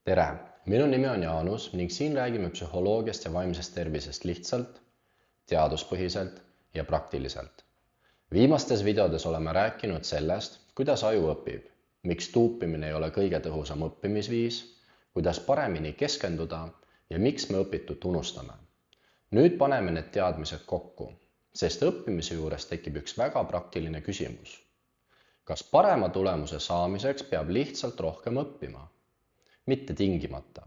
Tere, minu nimi on Jaanus ning siin räägime psühholoogiast ja vaimsest tervisest lihtsalt, teaduspõhiselt ja praktiliselt. Viimastes videodes oleme rääkinud sellest, kuidas aju õpib, miks tuupimine ei ole kõige tõhusam õppimisviis, kuidas paremini keskenduda ja miks me õpitut unustame. Nüüd paneme need teadmised kokku, sest õppimise juures tekib üks väga praktiline küsimus. Kas parema tulemuse saamiseks peab lihtsalt rohkem õppima? Mitte tingimata.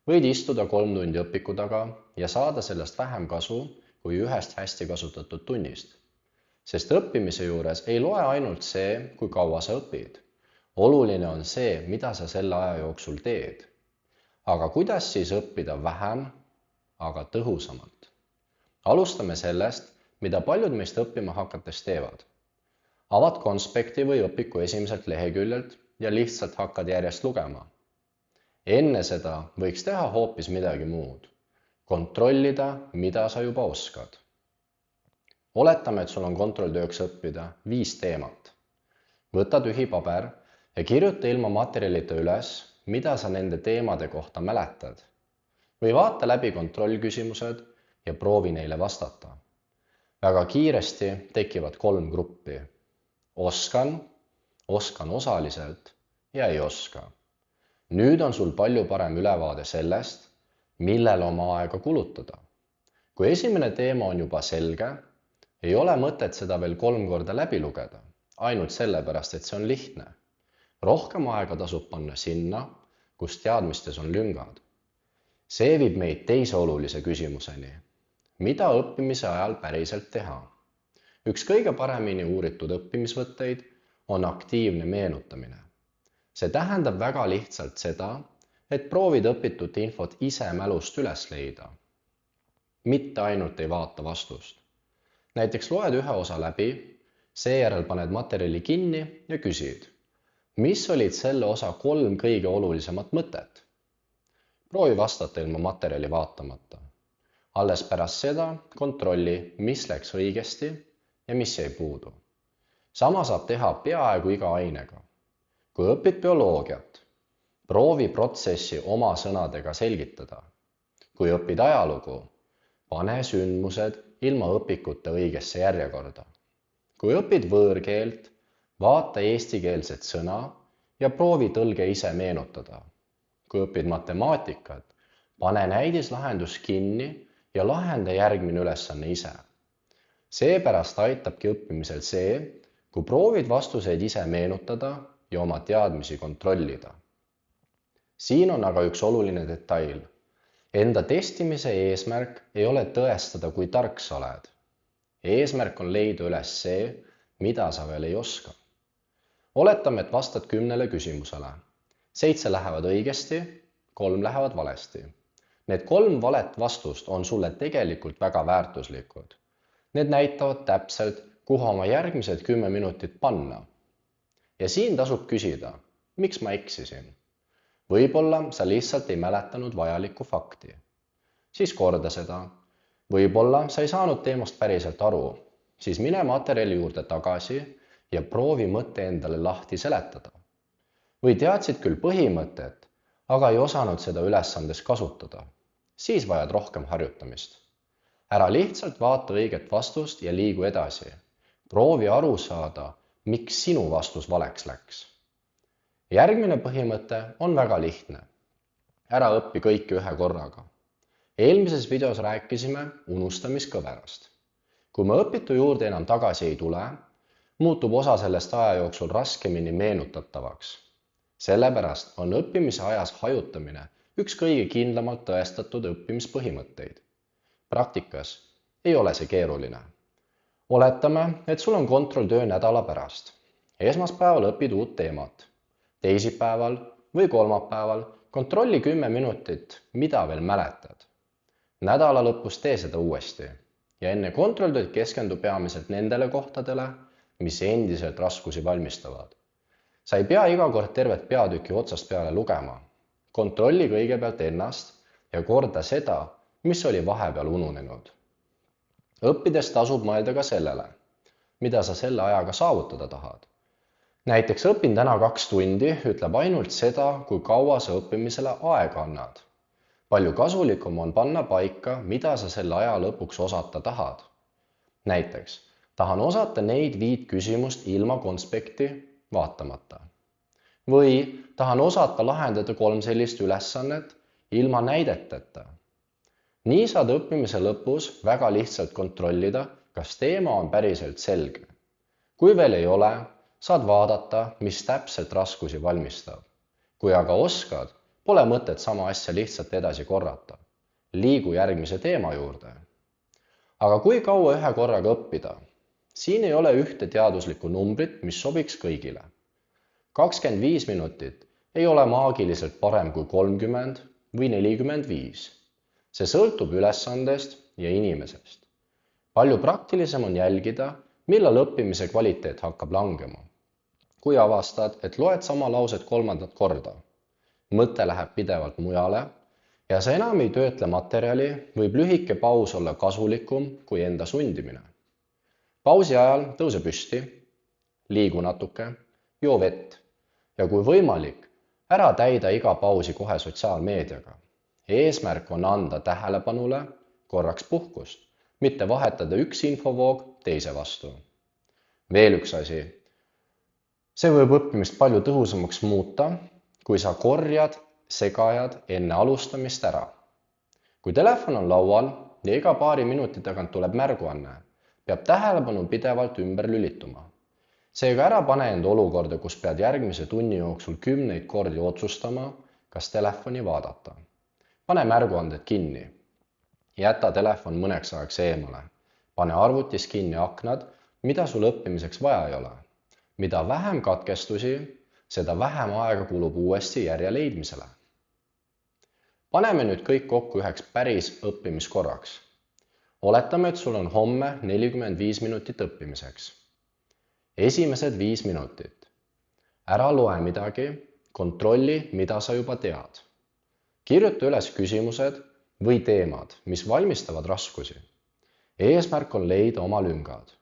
Võid istuda 3 tundi õpiku taga ja saada sellest vähem kasu kui ühest hästi kasutatud tunnist. Sest õppimise juures ei loe ainult see, kui kaua sa õpid. Oluline on see, mida sa selle aja jooksul teed. Aga kuidas siis õppida vähem, aga tõhusamalt? Alustame sellest, mida paljud meist õppima hakates teevad. Avad konspekti või õpiku esimeselt leheküljelt ja lihtsalt hakkad järjest lugema. Enne seda võiks teha hoopis midagi muud. Kontrollida, mida sa juba oskad. Oletame, et sul on kontrolltööks õppida 5 teemat. Võta tühi paber ja kirjuta ilma materjalita üles, mida sa nende teemade kohta mäletad. Või vaata läbi kontrollküsimused ja proovi neile vastata. Väga kiiresti tekivad 3 gruppi. Oskan osaliselt ja ei oska. Nüüd on sul palju parem ülevaade sellest, millel oma aega kulutada. Kui esimene teema on juba selge, ei ole mõtet seda veel 3 korda läbi lugeda, ainult sellepärast, et see on lihtne. Rohkem aega tasub panna sinna, kus teadmistes on lüngad. See viib meid teise olulise küsimuseni. Mida õppimise ajal päriselt teha? Üks kõige paremini uuritud õppimisvõtteid on aktiivne meenutamine. See tähendab väga lihtsalt seda, et proovid õpitut infot ise mälust üles leida. Mitte ainult ei vaata vastust. Näiteks loed ühe osa läbi, seejärel paned materjali kinni ja küsid, mis olid selle osa 3 kõige olulisemat mõtet? Proovi vastata ilma materjali vaatamata. Alles pärast seda kontrolli, mis läks õigesti ja mis jäi puudu. Sama saab teha peaaegu iga ainega. Kui õpid bioloogiat, proovi protsessi oma sõnadega selgitada. Kui õpid ajalugu, pane sündmused ilma õpikute õigesse järjekorda. Kui õpid võõrkeelt, vaata eestikeelset sõna ja proovi tõlge ise meenutada. Kui õpid matemaatikat, pane näidislahendus kinni ja lahenda järgmine ülesanne ise. Seepärast aitabki õppimisel see, kui proovid vastuseid ise meenutada ja oma teadmisi kontrollida. Siin on aga üks oluline detail. Enda testimise eesmärk ei ole tõestada, kui tark sa oled. Eesmärk on leida üles see, mida sa veel ei oska. Oletame, et vastad 10 küsimusele. 7 lähevad õigesti, 3 lähevad valesti. Need 3 valet vastust on sulle tegelikult väga väärtuslikud. Need näitavad täpselt, kuhu oma järgmised 10 minutit panna. Ja siin tasub küsida, miks ma eksisin? Võib-olla sa lihtsalt ei mäletanud vajalikku fakti. Siis korda seda. Võib-olla sa ei saanud teemast päriselt aru. Siis mine materjali juurde tagasi ja proovi mõtte endale lahti seletada. Või teadsid küll põhimõtet, aga ei osanud seda ülesandes kasutada. Siis vajad rohkem harjutamist. Ära lihtsalt vaata õiget vastust ja liigu edasi. Proovi aru saada, miks sinu vastus valeks läks. Järgmine põhimõte on väga lihtne. Ära õpi kõike ühe korraga. Eelmises videos rääkisime unustamiskõverast. Kui me õpitu juurde enam tagasi ei tule, muutub osa sellest aja jooksul raskemini meenutatavaks. Sellepärast on õppimise ajas hajutamine üks kõige kindlamalt tõestatud õppimispõhimõtteid. Praktikas ei ole see keeruline. Oletame, et sul on kontrolltöö nädala pärast. Esmaspäeval õpid uut teemat. Teisipäeval või kolmapäeval kontrolli 10 minutit, mida veel mäletad. Nädala lõpus tee seda uuesti ja enne kontrolltööd keskendu peamiselt nendele kohtadele, mis endiselt raskusi valmistavad. Sa ei pea iga kord tervet peatüki otsast peale lugema. Kontrolli kõigepealt ennast ja korda seda, mis oli vahepeal ununenud. Õppides tasub mõelda ka sellele, mida sa selle ajaga saavutada tahad. Näiteks õpin täna 2 tundi ütleb ainult seda, kui kaua sa õppimisele aega annad. Palju kasulikum on panna paika, mida sa selle aja lõpuks osata tahad. Näiteks, tahan osata neid 5 küsimust ilma konspekti vaatamata. Või tahan osata lahendada 3 sellist ülesannet ilma näideteta. Nii saad õppimise lõpus väga lihtsalt kontrollida, kas teema on päriselt selge. Kui veel ei ole, saad vaadata, mis täpselt raskusi valmistab. Kui aga oskad, pole mõtet sama asja lihtsalt edasi korrata. Liigu järgmise teema juurde. Aga kui kaua ühe korraga õppida? Siin ei ole ühte teaduslikku numbrit, mis sobiks kõigile. 25 minutit ei ole maagiliselt parem kui 30 või 45. See sõltub ülesandest ja inimesest. Palju praktilisem on jälgida, millal õppimise kvaliteet hakkab langema. Kui avastad, et loed sama lauset 3. korda, mõte läheb pidevalt mujale ja sa enam ei töötle materjali, võib lühike paus olla kasulikum kui enda sundimine. Pausi ajal tõuse püsti, liigu natuke, joo vett ja kui võimalik, ära täida iga pausi kohe sotsiaalmeediaga. Eesmärk on anda tähelepanule korraks puhkust, mitte vahetada üks infovoog teise vastu. Veel üks asi. See võib õppimist palju tõhusamaks muuta, kui sa korjad segajad enne alustamist ära. Kui telefon on laual ja iga paari minuti tagant tuleb märguanne, peab tähelepanu pidevalt ümber lülituma. Seega ära pane enda olukorda, kus pead järgmise tunni jooksul 10 kordi otsustama, kas telefoni vaadata. Pane märguanded kinni. Jäta telefon mõneks ajaks eemale. Pane arvutis kinni aknad, mida sul õppimiseks vaja ei ole. Mida vähem katkestusi, seda vähem aega kulub uuesti järje leidmisele. Paneme nüüd kõik kokku üheks päris õppimiskorraks. Oletame, et sul on homme 45 minutit õppimiseks. Esimesed 5 minutit. Ära loe midagi, kontrolli, mida sa juba tead. Kirjuta üles küsimused või teemad, mis valmistavad raskusi. Eesmärk on leida oma lüngad.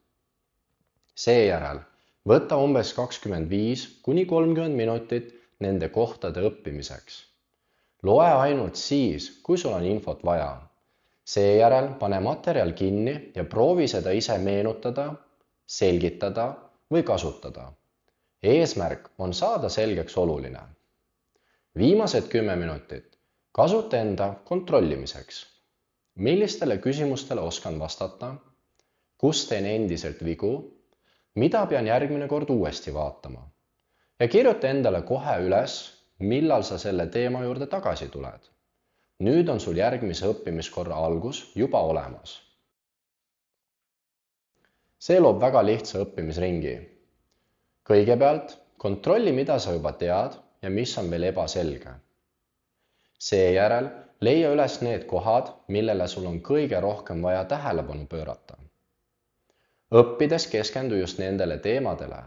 Seejärel võta umbes 25–30 minutit nende kohtade õppimiseks. Loe ainult siis, kui sul on infot vaja. Seejärel pane materjal kinni ja proovi seda ise meenutada, selgitada või kasutada. Eesmärk on saada selgeks oluline. Viimased 10 minutit kasuta enda kontrollimiseks. Millistele küsimustele oskan vastata? Kus teen endiselt vigu? Mida pean järgmine kord uuesti vaatama? Ja kirjuta endale kohe üles, millal sa selle teema juurde tagasi tuled. Nüüd on sul järgmise õppimiskorra algus juba olemas. See loob väga lihtsa õppimisringi. Kõigepealt kontrolli, mida sa juba tead ja mis on veel ebaselge. Seejärel leia üles need kohad, millele sul on kõige rohkem vaja tähelepanu pöörata. Õppides keskendu just nendele teemadele,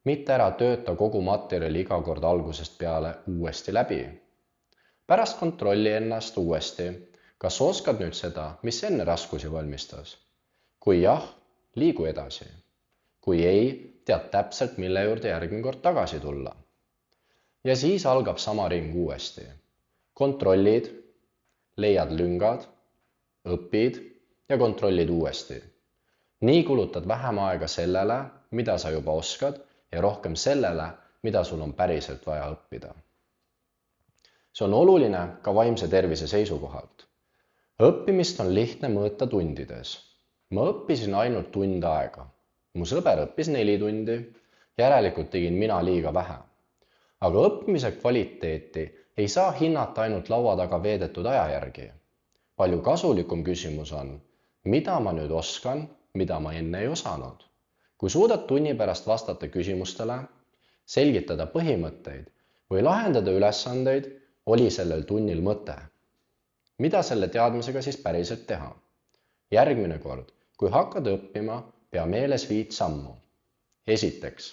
mitte ära tööta kogu materjali iga kord algusest peale uuesti läbi. Pärast kontrolli ennast uuesti, kas oskad nüüd seda, mis enne raskusi valmistas. Kui jah, liigu edasi. Kui ei, tead täpselt, mille juurde järgmine kord tagasi tulla. Ja siis algab sama ring uuesti. Kontrollid, leiad lüngad, õpid ja kontrollid uuesti. Nii kulutad vähem aega sellele, mida sa juba oskad ja rohkem sellele, mida sul on päriselt vaja õppida. See on oluline ka vaimse tervise seisukohalt. Õppimist on lihtne mõõta tundides. Ma õppisin ainult tund aega. Mu sõber õppis 4 tundi, järelikult tegin mina liiga vähe. Aga õppimise kvaliteeti ei saa hinnata ainult laua taga veedetud aja järgi. Palju kasulikum küsimus on, mida ma nüüd oskan, mida ma enne ei osanud. Kui suudad tunni pärast vastata küsimustele, selgitada põhimõtteid või lahendada ülesandeid, oli sellel tunnil mõte. Mida selle teadmisega siis päriselt teha? Järgmine kord, kui hakkad õppima, pea meeles 5 sammu. Esiteks,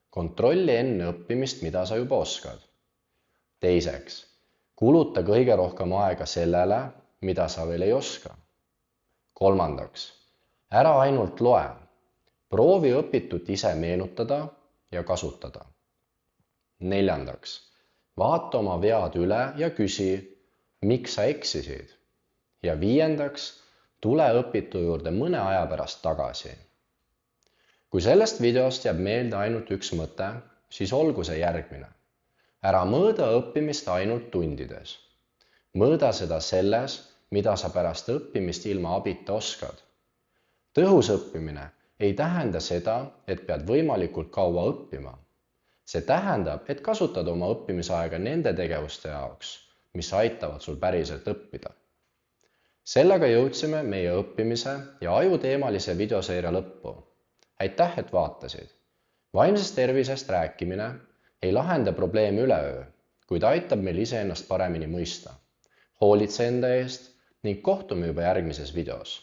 kontrolli enne õppimist, mida sa juba oskad. Teiseks, kuluta kõige rohkem aega sellele, mida sa veel ei oska. Kolmandaks, ära ainult loe. Proovi õpitut ise meenutada ja kasutada. 4. Vaata oma vead üle ja küsi, miks sa eksisid. Ja 5. Tule õpitu juurde mõne aja pärast tagasi. Kui sellest videost jääb meelde ainult üks mõte, siis olgu see järgmine. Ära mõõda õppimist ainult tundides. Mõõda seda selles, mida sa pärast õppimist ilma abita oskad. Tõhus õppimine ei tähenda seda, et pead võimalikult kaua õppima. See tähendab, et kasutad oma õppimisaega nende tegevuste jaoks, mis aitavad sul päriselt õppida. Sellega jõudsime meie õppimise ja ajuteemalise videoseeria lõppu. Aitäh, et vaatasid! Vaimsest tervisest rääkimine ei lahenda probleemi üleöö, kuid aitab meil iseennast paremini mõista. Hoolitse enda eest ning kohtume juba järgmises videos.